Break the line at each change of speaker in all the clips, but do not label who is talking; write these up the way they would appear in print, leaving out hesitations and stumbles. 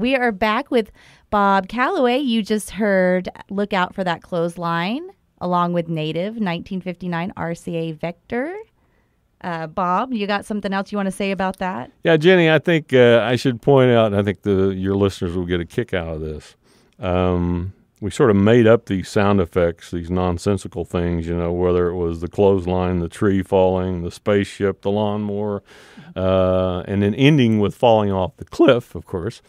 We are back with Bob Callaway. You just heard Look Out for That Clothesline, along with Native 1959 RCA Vector. Bob, you got something else you want to say about that?
Yeah, Jenny, I think I should point out, and I think your listeners will get a kick out of this. We sort of made up these sound effects, these nonsensical things, whether it was the clothesline, the tree falling, the spaceship, the lawnmower, and then ending with falling off the cliff, of course.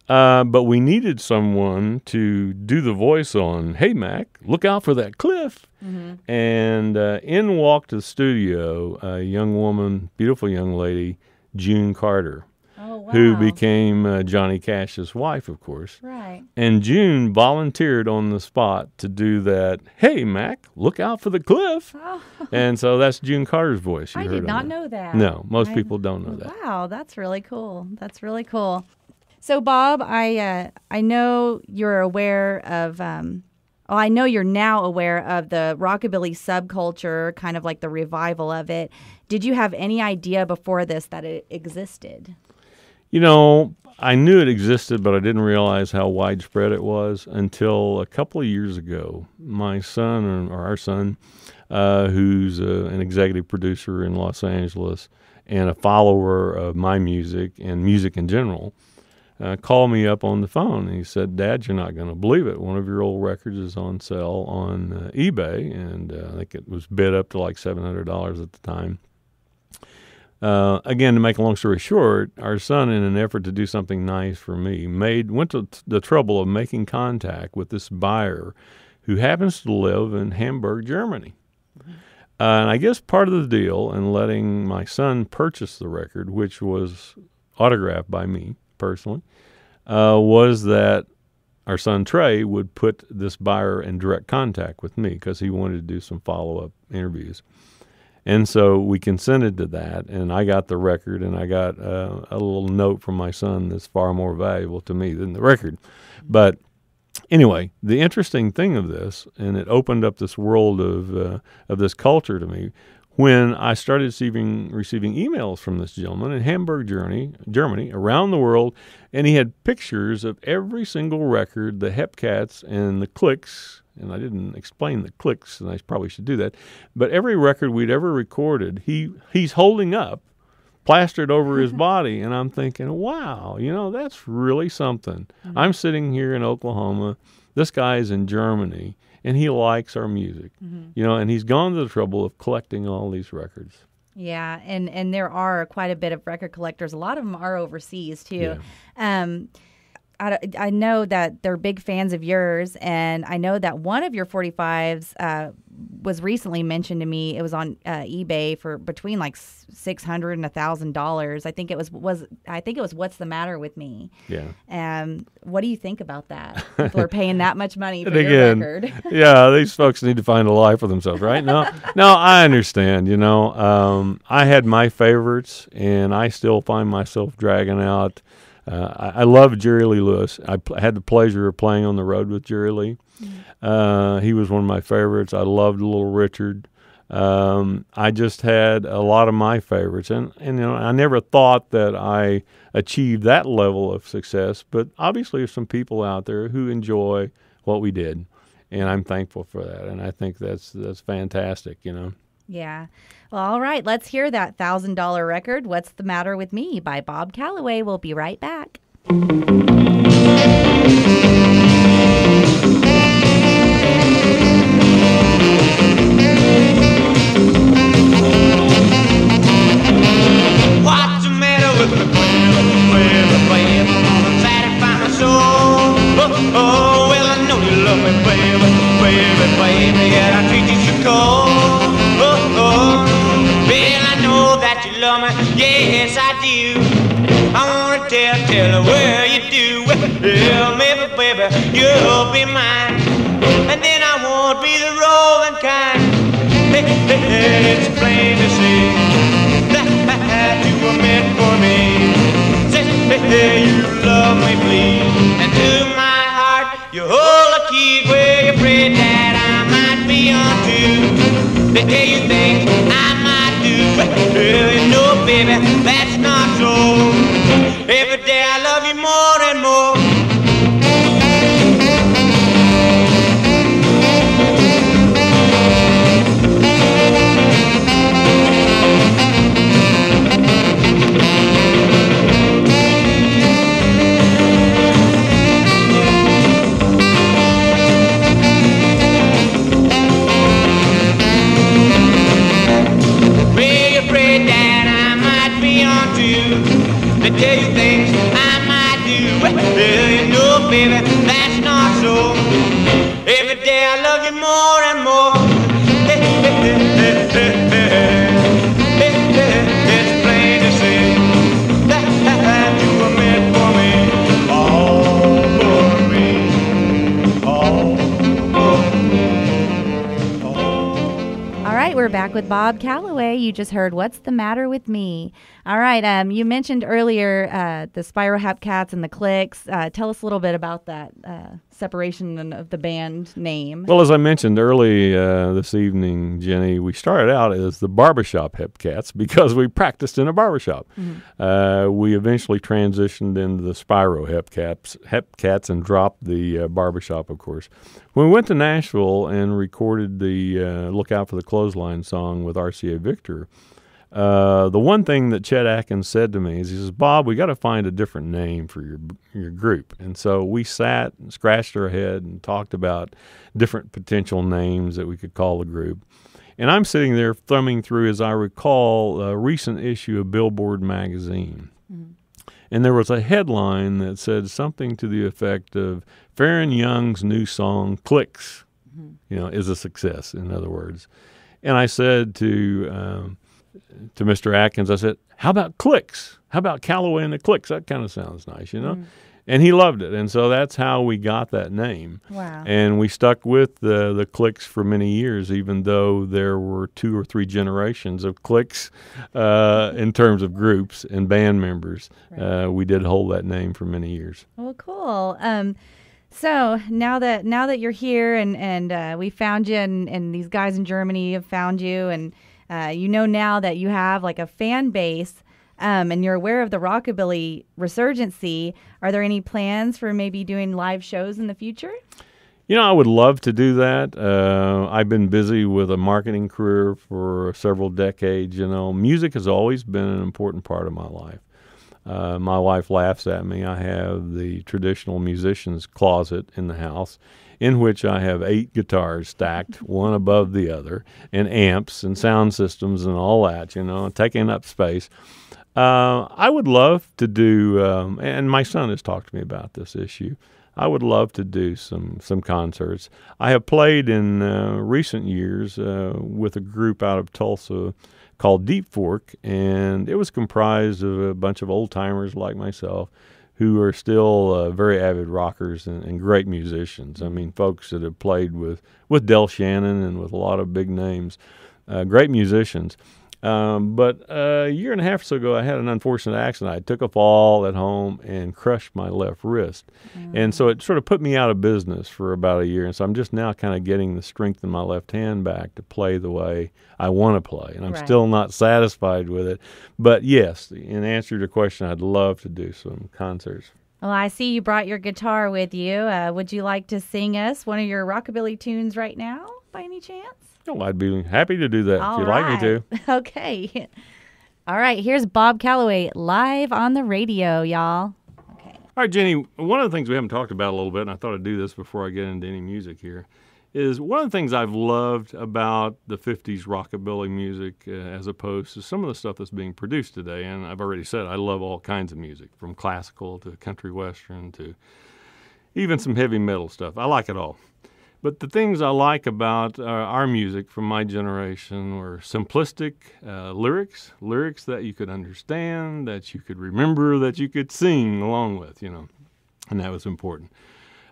But we needed someone to do the voice on, "Hey, Mac, look out for that cliff." Mm-hmm. And in walked to the studio a young woman, beautiful young lady, June Carter, who became Johnny Cash's wife, of course.
Right.
And June volunteered on the spot to do that, "Hey, Mac, look out for the cliff." Oh. And so that's June Carter's voice.
I did not know that.
No, most people don't know that.
Wow, that's really cool. That's really cool. So, Bob, I know you're aware of, I know you're now aware of the rockabilly subculture, kind of like the revival of it. Did you have any idea before this that it existed?
I knew it existed, but I didn't realize how widespread it was until a couple of years ago. My son, or our son, who's an executive producer in Los Angeles and a follower of my music and music in general, called me up on the phone, and he said, "Dad, you're not going to believe it. One of your old records is on sale on eBay," and I think it was bid up to like $700 at the time. Again, to make a long story short, our son, in an effort to do something nice for me, went to the trouble of making contact with this buyer who happens to live in Hamburg, Germany. And I guess part of the deal in letting my son purchase the record, which was autographed by me personally, was that our son Trey would put this buyer in direct contact with me because he wanted to do some follow-up interviews. And so we consented to that, and I got the record, and I got a little note from my son that's far more valuable to me than the record. But anyway, the interesting thing of this, and it opened up this world of this culture to me, when I started receiving emails from this gentleman in Hamburg, Germany, around the world, and he had pictures of every single record, the Hepcats and the Clicks, and I didn't explain the Clicks, and I probably should do that, but every record we'd ever recorded, he's holding up, plastered over his body, and I'm thinking, wow, that's really something. Mm-hmm. I'm sitting here in Oklahoma, this guy's in Germany, and he likes our music, and he's gone to the trouble of collecting all these records.
Yeah, and there are quite a bit of record collectors. A lot of them are overseas, too. Yeah. I know that they're big fans of yours, and I know that one of your 45s was recently mentioned to me. It was on eBay for between like $600 and $1,000. I think it was What's the Matter with Me?
Yeah.
What do you think about that? People are paying that much money for your record.
Yeah, these folks need to find a life for themselves, right? No, I understand. I had my favorites, and I still find myself dragging out. I love Jerry Lee Lewis. I had the pleasure of playing on the road with Jerry Lee. He was one of my favorites. I loved Little Richard. I just had a lot of my favorites, and I never thought that I achieved that level of success. But obviously, there's some people out there who enjoy what we did, and I'm thankful for that. And I think that's fantastic.
Yeah. Well, all right. Let's hear that $1,000 record, What's the Matter with Me by Bob Callaway. We'll be right back.
What's the matter with me, baby? I'm satisfying my soul. Oh, well, I know you love me, baby. Yet I treat you so cold. Well, I know that you love me, yes I do. I wanna tell her where you do. Well, maybe, baby, you'll be mine, and then I won't be the roving kind. Hey, it's plain to see that you were meant for me. Say, you love me, please, and to my heart you hold a key where you pray that I might be untrue. They tell you things I might do. Well, baby, that's not so. Every day I love you more and more. Well, you know, baby, that's not so. Every day I love you more and more. It's plain to see that you were meant for me, all for me, all for me, all.
All right, we're back with Bob Callaway. You just heard What's the Matter with Me. All right, you mentioned earlier the Spiral Hepcats and the Clicks. Tell us a little bit about that separation of the band name.
Well, as I mentioned early this evening, Jenny, we started out as the Barbershop Hepcats because we practiced in a barbershop. Mm-hmm. We eventually transitioned into the Spyro Hepcats and dropped the barbershop, of course. When we went to Nashville and recorded the Look Out for the Clothesline song with RCA Victor, the one thing that Chet Adkins said to me is, he says, Bob, we got to find a different name for your group. And so we sat and scratched our head and talked about different potential names that we could call the group. And I'm sitting there thumbing through, as I recall, a recent issue of Billboard magazine. Mm-hmm. And there was a headline that said something to the effect of Farron Young's new song, Clicks, is a success, in other words. And I said to Mr. Adkins, I said, how about Clicks? How about Callaway and the Clicks? That kind of sounds nice, Mm. And he loved it. And so that's how we got that name.
Wow.
And we stuck with the Clicks for many years, even though there were 2 or 3 generations of Clicks in terms of groups and band members. Right. We did hold that name for many years.
Well, cool. So now that you're here and we found you and these guys in Germany have found you, and now that you have like a fan base, and you're aware of the Rockabilly resurgency, are there any plans for maybe doing live shows in the future?
I would love to do that. I've been busy with a marketing career for several decades. Music has always been an important part of my life. My wife laughs at me. I have the traditional musician's closet in the house, in which I have 8 guitars stacked, one above the other, and amps and sound systems and all that, taking up space. I would love to do, and my son has talked to me about this issue, I would love to do some concerts. I have played in recent years with a group out of Tulsa called Deep Fork, and it was comprised of a bunch of old-timers like myself who are still very avid rockers and great musicians. I mean, folks that have played with Del Shannon and with a lot of big names, great musicians. But a year and a half or so ago, I had an unfortunate accident. I took a fall at home and crushed my left wrist. And so it sort of put me out of business for about a year. And so I'm just now kind of getting the strength in my left hand back to play the way I want to play. And I'm still not satisfied with it. But yes, in answer to your question, I'd love to do some concerts.
Well, I see you brought your guitar with you. Would you like to sing us one of your Rockabilly tunes right now, by any chance?
Oh, I'd be happy to do that if you'd like me to.
Okay. All right, here's Bob Callaway live on the radio, y'all. Okay.
All right, Jenny, one of the things we haven't talked about a little bit, and I thought I'd do this before I get into any music here, is one of the things I've loved about the 50s rockabilly music as opposed to some of the stuff that's being produced today. And I've already said I love all kinds of music, from classical to country western to even some heavy metal stuff. I like it all. But the things I like about our music from my generation were simplistic lyrics that you could understand, that you could remember, that you could sing along with, and that was important.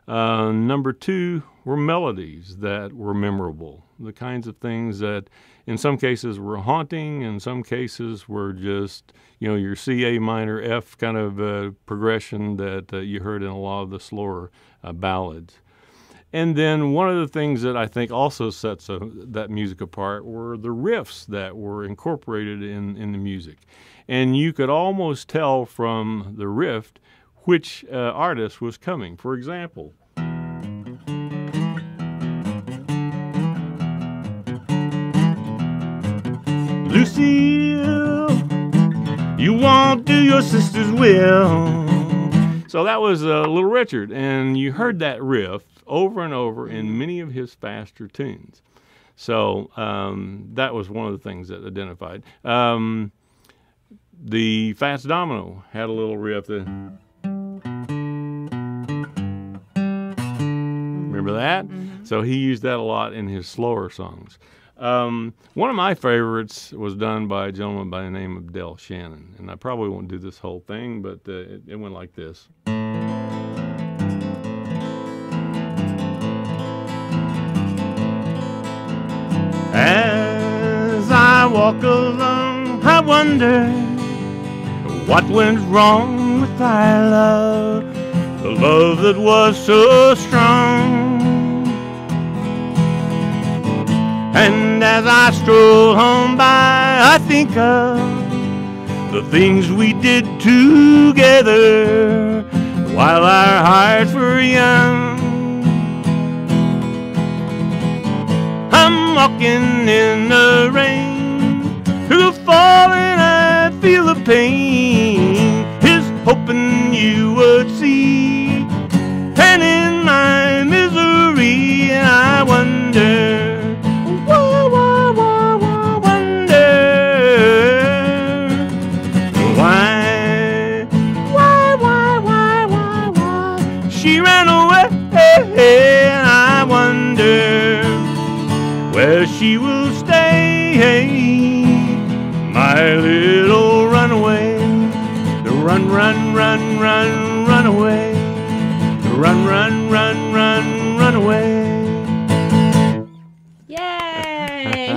Number 2 were melodies that were memorable, the kinds of things that in some cases were haunting, in some cases were just, your C, A minor, F kind of progression that you heard in a lot of the slower ballads. And then one of the things that I think also sets that music apart were the riffs that were incorporated in the music. And you could almost tell from the riff which artist was coming. For example, Lucille, you won't do your sister's will. So that was Little Richard, and you heard that riff over and over in many of his faster tunes. So that was one of the things that identified. The Fats Domino had a little riff that Remember that? So he used that a lot in his slower songs. One of my favorites was done by a gentleman by the name of Del Shannon, and I probably won't do this whole thing, but it went like this. As I walk along, I wonder what went wrong with our love, the love that was so strong. And as I stroll home by, I think of the things we did together while our hearts were young. I'm walking in the rain through the fall and I feel the pain, just hoping you would see. And in my misery I wonder, why she ran away, and I wonder where she will stay, my little runaway, run, run, run, run, run away, run, run, run, run, run away.
Yay!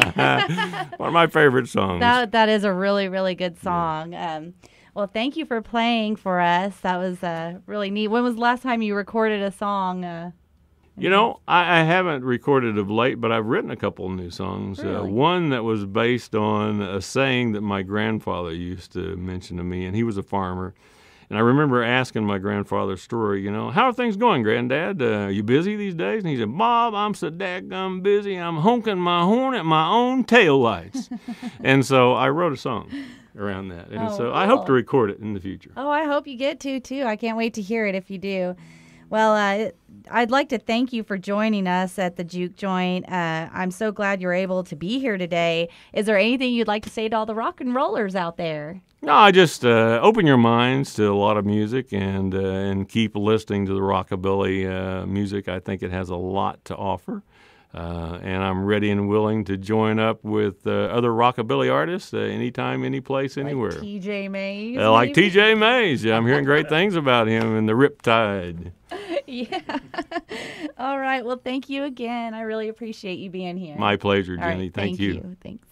One of my favorite songs.
That is a really, really good song. Well, thank you for playing for us. That was really neat. When was the last time you recorded a song?
You know, I haven't recorded of late, but I've written a couple of new songs.
Really?
One that was based on a saying that my grandfather used to mention to me, and he was a farmer. And I remember asking my grandfather's story, you know, how are things going, Granddad? Are you busy these days? And he said, Bob, I'm so dadgum busy, I'm honking my horn at my own taillights. And so I wrote a song around that. And so I hope to record it in the future.
Oh, I hope you get to, too. I can't wait to hear it if you do. Well, I'd like to thank you for joining us at the Juke Joint. I'm so glad you're able to be here today. Is there anything you'd like to say to all the rock and rollers out there?
No, I just open your minds to a lot of music and keep listening to the rockabilly music. I think it has a lot to offer. And I'm ready and willing to join up with other rockabilly artists anytime, any place, anywhere.
Like T.J. Mays?
Like T.J. Mays. Yeah, I'm hearing great things about him and the Riptide.
Yeah. All right. Well, thank you again. I really appreciate you being here.
My pleasure, Jenny.
Right,
thank you.
Thanks.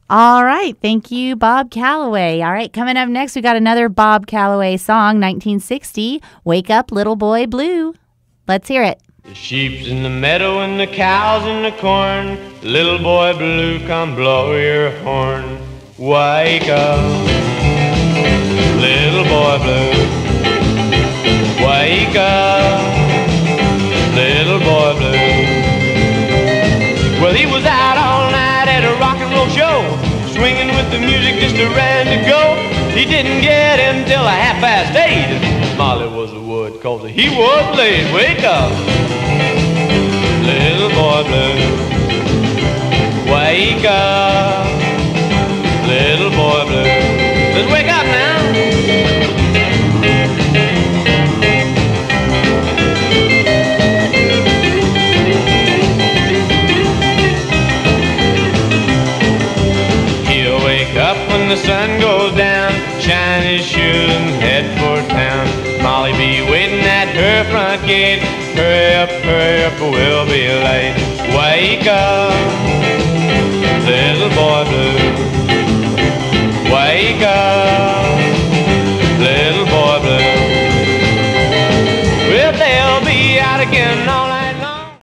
All right. Thank you, Bob Callaway. All right. Coming up next, we got another Bob Callaway song, 1960, Wake Up, Little Boy Blue. Let's hear it.
The sheep's in the meadow and the cow's in the corn. Little boy blue, come blow your horn. Wake up, little boy blue. Wake up, little boy blue. Well, he was out all night at a rock and roll show, swinging with the music just a ran to go. He didn't get in till 8:30. Molly was the wood, 'cause he was late. Wake up, little boy blue. Wake up, little boy blue. Let's wake up now. He'll wake up when the sun goes down, shine his shoes and head for town. Molly be waiting at her front gate. Hurry up, we'll be late. Wake up,